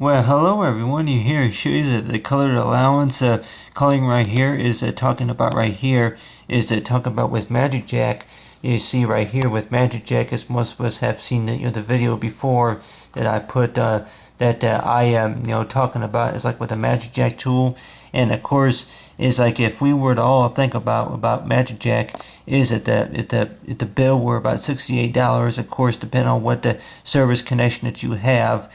Well, hello everyone. You here show you that the colored allowance coloring right here is talking about right here is talking about with Magic Jack. You see right here with Magic Jack, as most of us have seen the video before that I put that I am talking about is like with the Magic Jack tool, and of course is like if we were to all think about Magic Jack is that the bill were about $68. Of course, depending on what the service connection that you have,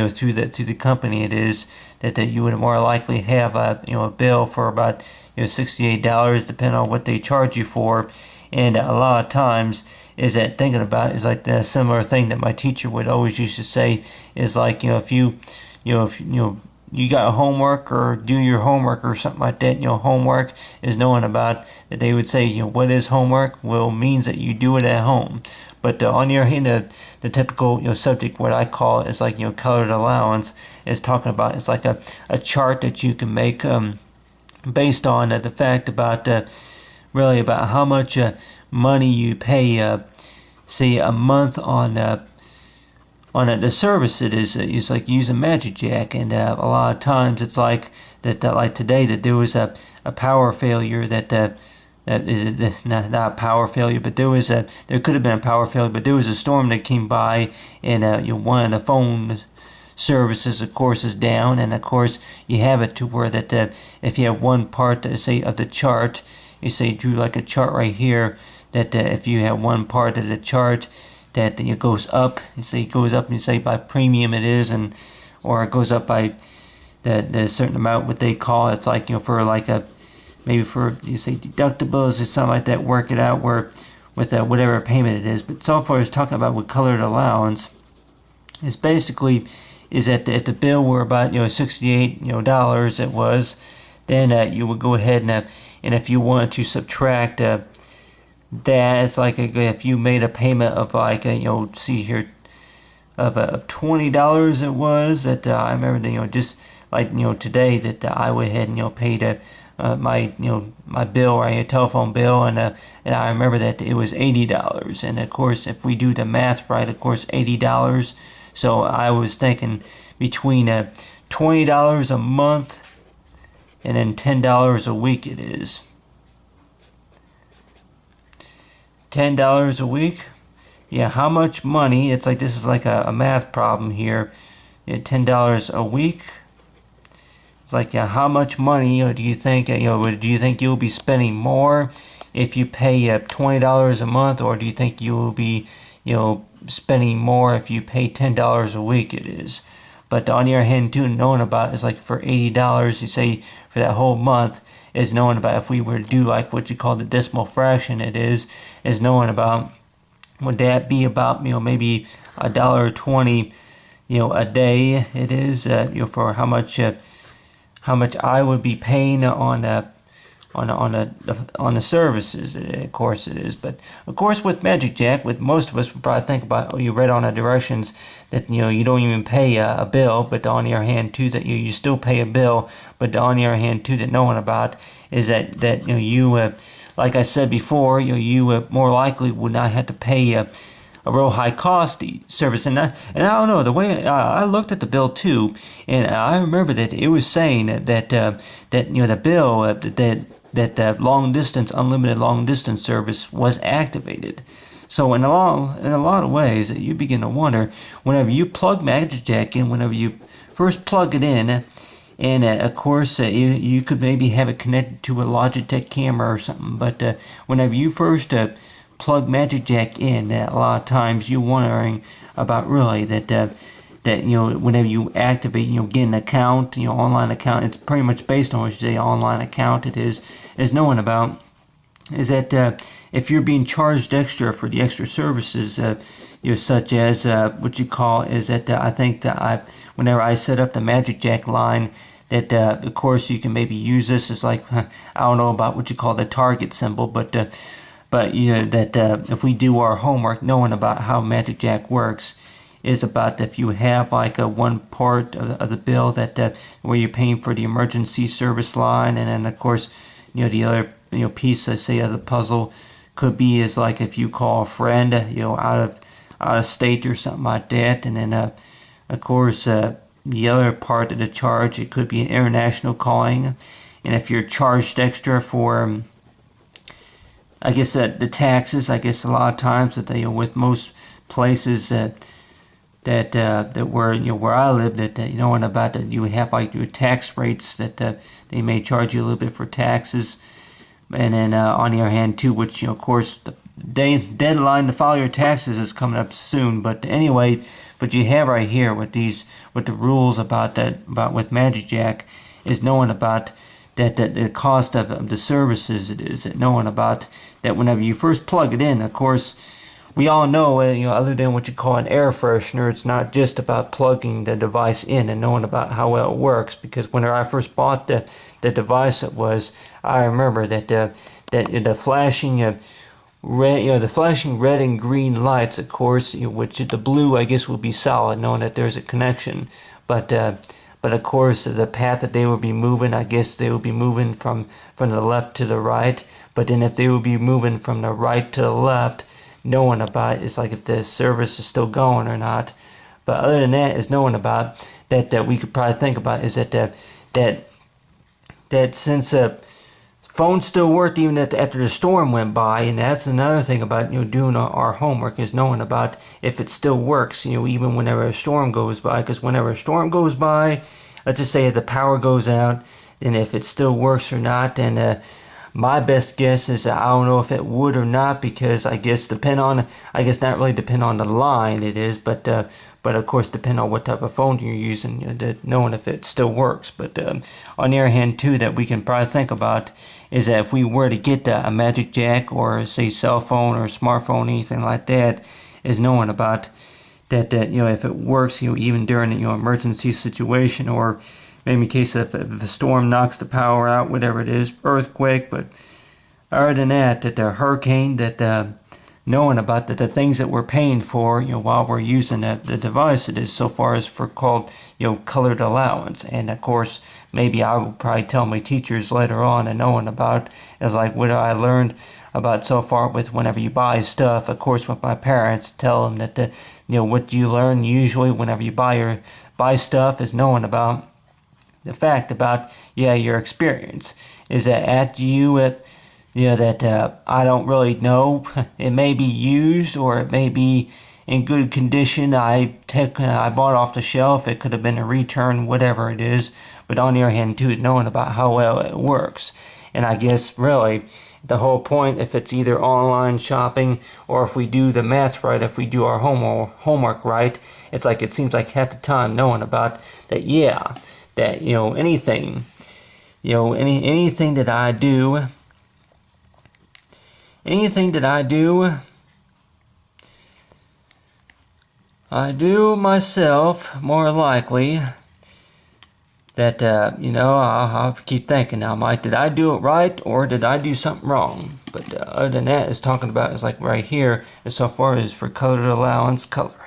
through the company, it is that you would more likely have a bill for about $68, depending on what they charge you for. And a lot of times is that thinking about is like the similar thing that my teacher would always used to say is like if you got homework or do your homework or something like that. Homework is knowing about that they would say what is homework? Well, means that you do it at home. But on the other hand, the typical subject, what I call is like colored allowance, is talking about it's like a chart that you can make based on the fact about really about how much money you pay, say a month on the service. It is like using Magic Jack, and a lot of times it's like that like today that there was a power failure that. Not a power failure, but there could have been a power failure, but there was a storm that came by, and one of the phone services, of course, is down, and of course you have it to where that if you have one part, say of the chart, you say drew like a chart right here, that if you have one part of the chart that it goes up, you say it goes up, and you say by premium it is, and or it goes up by the certain amount, what they call it's like for like a maybe for you say deductibles or something like that, work it out where with whatever payment it is. But so far as talking about with colored allowance is basically is that if the bill were about $68 it was, then you would go ahead and if you wanted to subtract that, it's like if you made a payment of like see here of $20 it was that I remember just like today that I went ahead and paid my my bill or a telephone bill, and I remember that it was $80, and of course if we do the math right, of course $80. So I was thinking between $20 a month and then $10 a week. It is $10 a week. Yeah, how much money? It's like this is like a math problem here. $10 a week. It's like, how much money do you think? Do you think you'll be spending more if you pay $20 a month, or do you think you will be, spending more if you pay $10 a week? It is. But on the other hand, too, knowing about is like for $80, you say for that whole month, is knowing about if we were to do like what you call the decimal fraction, it is knowing about would that be about maybe $1.20 a day? It is for how much I would be paying on the services. Of course it is, but of course with Magic Jack, with most of us would probably think about you read on the directions that you don't even pay a bill, but on the other hand too that you still pay a bill, but on the other hand too that knowing about is that you like I said before, you more likely would not have to pay a real high cost service. And I don't know, the way I looked at the bill too, and I remember that it was saying that the bill that the long distance, unlimited long distance service was activated. So in a lot of ways, you begin to wonder whenever you plug Magic Jack in, whenever you first plug it in, and of course you could maybe have it connected to a Logitech camera or something, but whenever you first plug Magic Jack in, that a lot of times you're wondering about really that whenever you activate, get an account, online account, it's pretty much based on what you say online account. It is knowing about is that if you're being charged extra for the extra services, such as what you call is that I think that whenever I set up the Magic Jack line, that of course you can maybe use this as like I don't know about what you call the target symbol, but that if we do our homework, knowing about how Magic Jack works, is about if you have like a one part of the bill that where you're paying for the emergency service line, and then of course the other piece, say, of the puzzle could be is like if you call a friend out of state or something like that, and then of course the other part of the charge, it could be an international calling, and if you're charged extra for, I guess that the taxes, I guess a lot of times that they, with most places that where where I live, that you know, and about that you have like your tax rates that they may charge you a little bit for taxes, and then on the other hand too, which of course the deadline to file your taxes is coming up soon. But anyway, but you have right here with the rules about with Magic Jack is knowing about that the cost of the services, it is knowing about that whenever you first plug it in. Of course, we all know, other than what you call an air freshener, it's not just about plugging the device in and knowing about how well it works. Because when I first bought the device, I remember that the flashing red, the flashing red and green lights, of course, which the blue I guess will be solid, knowing that there's a connection, but of course the path that they will be moving, I guess they will be moving from the left to the right. But then if they will be moving from the right to the left, knowing about it's like if the service is still going or not. But other than that, is knowing about that we could probably think about is that since phone still worked even after the storm went by, and that's another thing about doing our homework, is knowing about if it still works, even whenever a storm goes by. Because whenever a storm goes by, let's just say the power goes out, and if it still works or not. And my best guess is I don't know if it would or not, because I guess not really depend on the line it is, but of course depend on what type of phone you're using, knowing if it still works. But on the other hand too, that we can probably think about is that if we were to get a Magic Jack or say cell phone or smartphone, anything like that, is knowing about that if it works, even during an emergency situation, or maybe in case if the storm knocks the power out, whatever it is, earthquake. But other than that the hurricane, that knowing about the things that we're paying for, while we're using the device, it is so far as for called, colored allowance. And of course, maybe I will probably tell my teachers later on, and knowing about is like what I learned about so far with whenever you buy stuff. Of course, with my parents, tell them that what you learn usually whenever you buy stuff is knowing about the fact about your experience is that that I don't really know. It may be used or it may be in good condition. I bought off the shelf. It could have been a return, whatever it is. But on the other hand too, knowing about how well it works. And I guess really the whole point, if it's either online shopping or if we do the math right, if we do our homework right, it's like it seems like half the time knowing about that anything anything that I do I do myself more likely that I'll keep thinking now, Mike, did I do it right or did I do something wrong? But other than that, it's talking about is like right here, as so far as for colored allowance color.